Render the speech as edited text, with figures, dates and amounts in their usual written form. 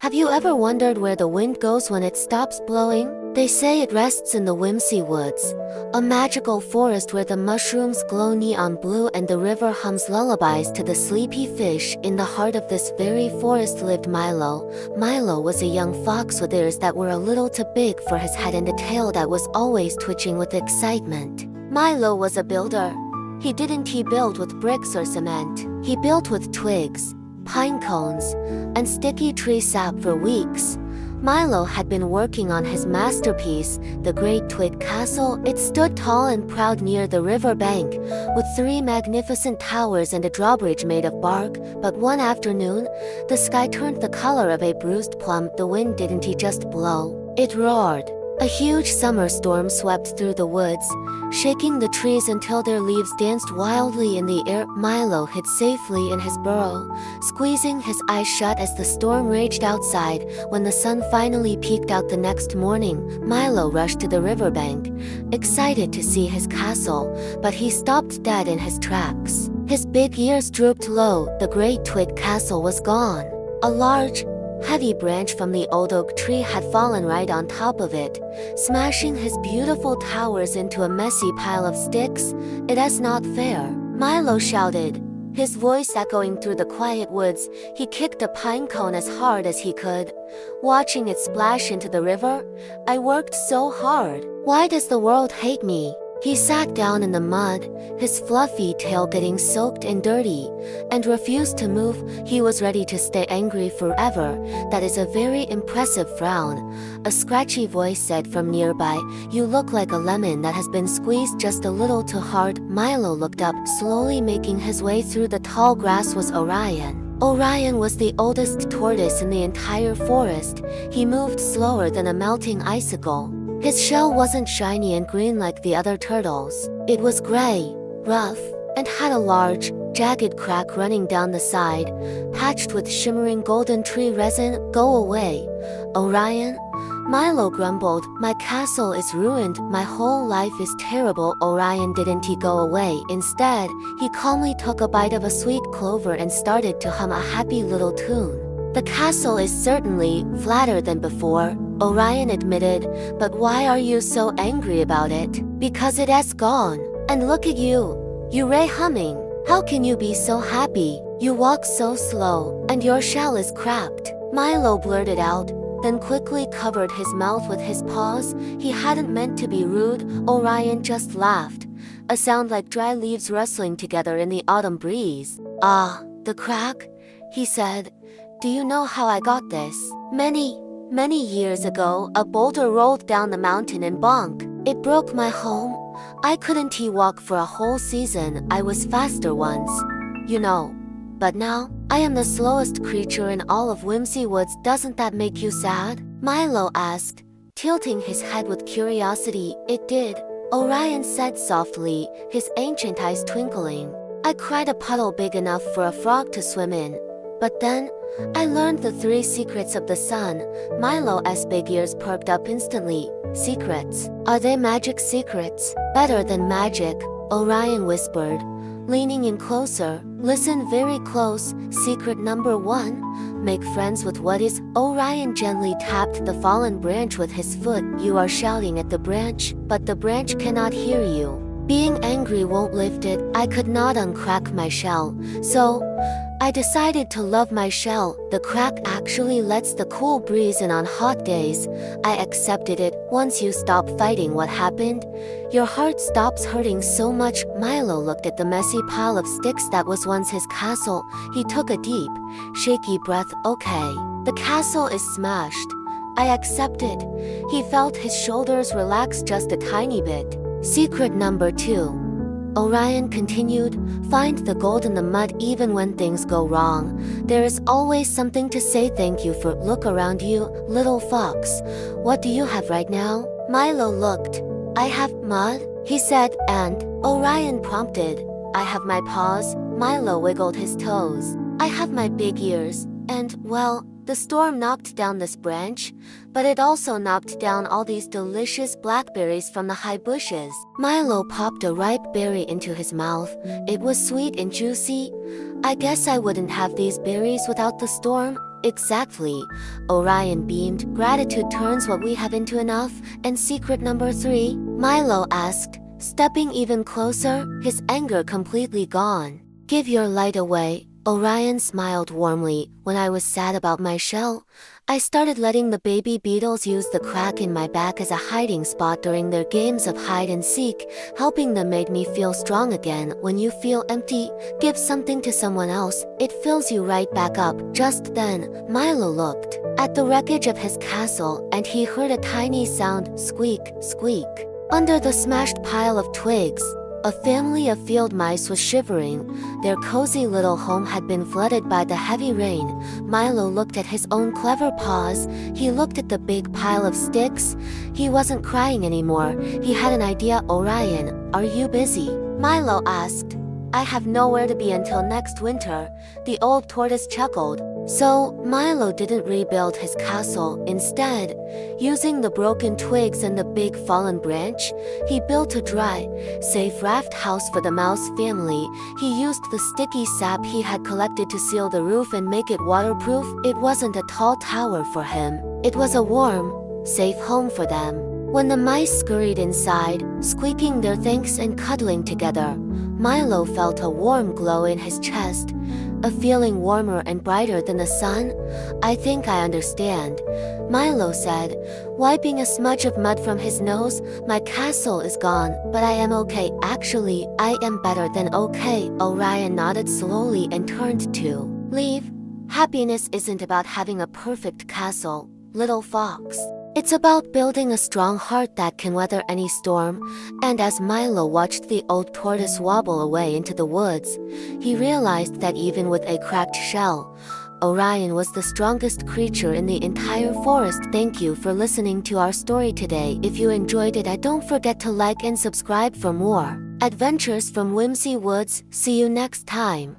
Have you ever wondered where the wind goes when it stops blowing? They say it rests in the Whimsy Woods, a magical forest where the mushrooms glow neon blue and the river hums lullabies to the sleepy fish. In the heart of this very forest lived Milo. Milo was a young fox with ears that were a little too big for his head and a tail that was always twitching with excitement. Milo was a builder. He build with bricks or cement. He built with twigs, pine cones, and sticky tree sap for weeks. Milo had been working on his masterpiece, the great twig castle. It stood tall and proud near the river bank, with 3 magnificent towers and a drawbridge made of bark. But one afternoon, the sky turned the color of a bruised plum. The wind didn't just blow, it roared. A huge summer storm swept through the woods, shaking the trees until their leaves danced wildly in the air. Milo hid safely in his burrow, squeezing his eyes shut as the storm raged outside. When the sun finally peeked out the next morning, Milo rushed to the riverbank, excited to see his castle, but he stopped dead in his tracks. His big ears drooped low. The great twig castle was gone. A large, heavy branch from the old oak tree had fallen right on top of it, smashing his beautiful towers into a messy pile of sticks. "It is not fair," Milo shouted, his voice echoing through the quiet woods. He kicked a pine cone as hard as he could, watching it splash into the river. "I worked so hard. Why does the world hate me?" He sat down in the mud, his fluffy tail getting soaked and dirty, and refused to move. He was ready to stay angry forever. "That is a very impressive frown," a scratchy voice said from nearby. "You look like a lemon that has been squeezed just a little too hard." Milo looked up. Slowly making his way through the tall grass was Orion. Orion was the oldest tortoise in the entire forest. He moved slower than a melting icicle. His shell wasn't shiny and green like the other turtles. It was gray, rough, and had a large, jagged crack running down the side, patched with shimmering golden tree resin. "Go away, Orion," Milo grumbled. "My castle is ruined. My whole life is terrible." Orion didn't go away. Instead, he calmly took a bite of a sweet clover and started to hum a happy little tune. "The castle is certainly flatter than before," Orion admitted, "but why are you so angry about it?" "Because it has gone. And look at you. You're humming. How can you be so happy? You walk so slow, and your shell is cracked," Milo blurted out, then quickly covered his mouth with his paws. He hadn't meant to be rude. Orion just laughed, a sound like dry leaves rustling together in the autumn breeze. "Ah, the crack," he said. "Do you know how I got this? Many years ago, a boulder rolled down the mountain and bonk. It broke my home. I couldn't walk for a whole season. I was faster once, you know. But now, I am the slowest creature in all of Whimsy Woods. Doesn't that make you sad?" Milo asked, tilting his head with curiosity. "It did," Orion said softly, his ancient eyes twinkling. "I cried a puddle big enough for a frog to swim in. But then, I learned the 3 secrets of the sun." Milo's big ears perked up instantly. "Secrets? Are they magic secrets?" "Better than magic," Orion whispered, leaning in closer. "Listen very close. Secret number 1, make friends with what is." Orion gently tapped the fallen branch with his foot. "You are shouting at the branch, but the branch cannot hear you. Being angry won't lift it." I could not uncrack my shell, so I decided to love my shell. The crack actually lets the cool breeze in on hot days. I accepted it. "Once you stop fighting, what happened? Your heart stops hurting so much." Milo looked at the messy pile of sticks that was once his castle. He took a deep, shaky breath. "Okay, the castle is smashed. I accept it." He felt his shoulders relax just a tiny bit. "Secret number 2," Orion continued, "find the gold in the mud even when things go wrong. There is always something to say thank you for. Look around you, little fox. What do you have right now?" Milo looked. "I have mud," he said. "And?" Orion prompted. "I have my paws." Milo wiggled his toes. "I have my big ears. And, well, the storm knocked down this branch, but it also knocked down all these delicious blackberries from the high bushes." Milo popped a ripe berry into his mouth. It was sweet and juicy. "I guess I wouldn't have these berries without the storm," Exactly. Orion beamed. Gratitude turns what we have into enough. And secret number 3? Milo asked, stepping even closer, his anger completely gone. Give your light away. Orion smiled warmly. When I was sad about my shell, I started letting the baby beetles use the crack in my back as a hiding spot during their games of hide and seek. Helping them made me feel strong again. When you feel empty, give something to someone else. It fills you right back up. Just then, Milo looked at the wreckage of his castle, and he heard a tiny sound, squeak, squeak. Under the smashed pile of twigs, a family of field mice was shivering. Their cozy little home had been flooded by the heavy rain. Milo looked at his own clever paws. He looked at the big pile of sticks. He wasn't crying anymore. He had an idea. Orion, are you busy? Milo asked. I have nowhere to be until next winter, the old tortoise chuckled. So, Milo didn't rebuild his castle. Instead, using the broken twigs and the big fallen branch, he built a dry, safe raft house for the mouse family. He used the sticky sap he had collected to seal the roof and make it waterproof. It wasn't a tall tower for him. It was a warm, safe home for them. When the mice scurried inside, squeaking their thanks and cuddling together, Milo felt a warm glow in his chest, a feeling warmer and brighter than the sun. I think I understand, Milo said, wiping a smudge of mud from his nose. My castle is gone, but I am okay. Actually, I am better than okay. Orion nodded slowly and turned to leave. Happiness isn't about having a perfect castle, little fox. It's about building a strong heart that can weather any storm. And as Milo watched the old tortoise wobble away into the woods, he realized that even with a cracked shell, Orion was the strongest creature in the entire forest. Thank you for listening to our story today. If you enjoyed it, don't forget to like and subscribe for more adventures from Whimsy Woods. See you next time.